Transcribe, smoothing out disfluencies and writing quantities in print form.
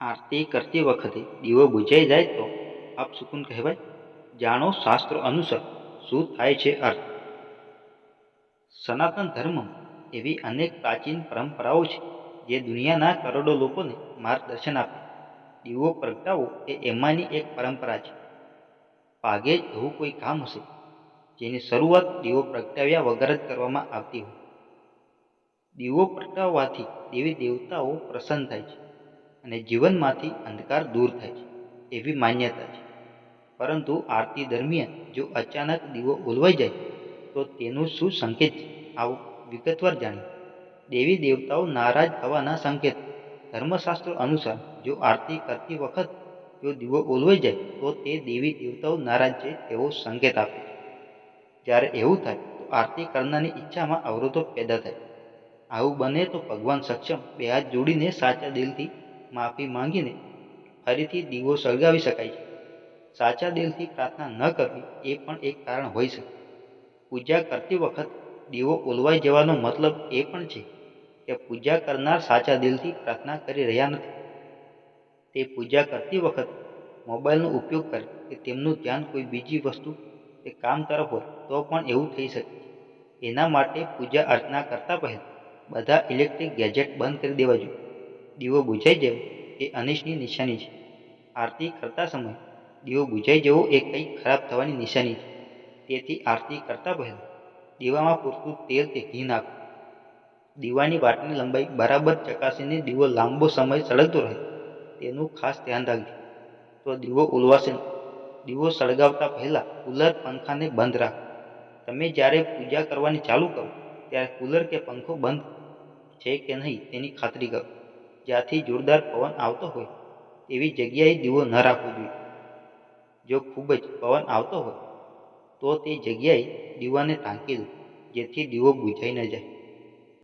આરતી કરતી વખતે દીવો બુઝાઈ જાય તો અપશુકન કહેવાય. જાણો શાસ્ત્રો અનુસાર શું થાય છે અર્થ. સનાતન ધર્મમાં એવી અનેક પ્રાચીન પરંપરાઓ છે જે દુનિયાના કરોડો લોકોને માર્ગદર્શન આપે. દીવો પ્રગટાવવો એ એમાંની એક પરંપરા છે. ભાગે જ એવું કોઈ કામ હશે જેની શરૂઆત દીવો પ્રગટાવ્યા વગર જ કરવામાં આવતી હોય. દીવો પ્રગટાવવાથી દેવી દેવતાઓ પ્રસન્ન થાય છે અને જીવનમાંથી અંધકાર દૂર થાય છે એવી માન્યતા છે. પરંતુ આરતી દરમિયાન જો અચાનક દીવો ઓલવાઈ જાય તો તેનું શું સંકેત છે, આવો વિગતવાર જાણીએ. દેવી દેવતાઓ નારાજ થવાના સંકેત. ધર્મશાસ્ત્રો અનુસાર જો આરતી કરતી વખત જો દીવો ઓલવાઈ જાય તો તે દેવી દેવતાઓ નારાજ છે તેવો સંકેત આપે છે. જ્યારે એવું થાય તો આરતી કરનારની ઈચ્છામાં અવરોધો પેદા થાય. આવું બને તો ભગવાન સક્ષમ બે હાથ જોડીને સાચા દિલથી માફી માંગીને ફરીથી દીવો સળગાવી શકાય છે. સાચા દિલથી પ્રાર્થના ન કરવી એ પણ એક કારણ હોઈ શકે. પૂજા કરતી વખત દીવો ઓલવાઈ જવાનો મતલબ એ પણ છે કે પૂજા કરનાર સાચા દિલથી પ્રાર્થના કરી રહ્યા નથી. તે પૂજા કરતી વખત મોબાઈલનો ઉપયોગ કરે કે તેમનું ધ્યાન કોઈ બીજી વસ્તુ કે કામ તરફ હોય તો પણ એવું થઈ શકે છે. એના માટે પૂજા અર્ચના કરતા પહેલા બધા ઇલેક્ટ્રિક ગેજેટ બંધ કરી દેવા જોઈએ. દીવો બુઝાઈ જવો એ અનિષ્ટની નિશાની છે. આરતી કરતા સમયે દીવો બુઝાઈ જવો એ કંઈક ખરાબ થવાની નિશાની છે. તેથી આરતી કરતા પહેલા દીવામાં પૂરતું તેલ કે ઘી નાખો. દીવાની વાટની લંબાઈ બરાબર ચકાસીને દીવો લાંબો સમય સળગતો રહે તેનું ખાસ ધ્યાન રાખજો. તો દીવો ઓલવાશે નહીં. દીવો સળગાવતા પહેલા કુલર પંખાને બંધ રાખો. તમે જ્યારે પૂજા કરવાની ચાલુ કરો ત્યારે કુલર કે પંખો બંધ છે કે નહીં તેની ખાતરી કરો. જ્યાંથી જોરદાર પવન આવતો હોય એવી જગ્યાએ દીવો ન રાખવો જોઈએ. જો ખૂબ જ પવન આવતો હોય તો તે જગ્યાએ દીવાને ઢાંકી દો જેથી દીવો બુઝાઈ ન જાય.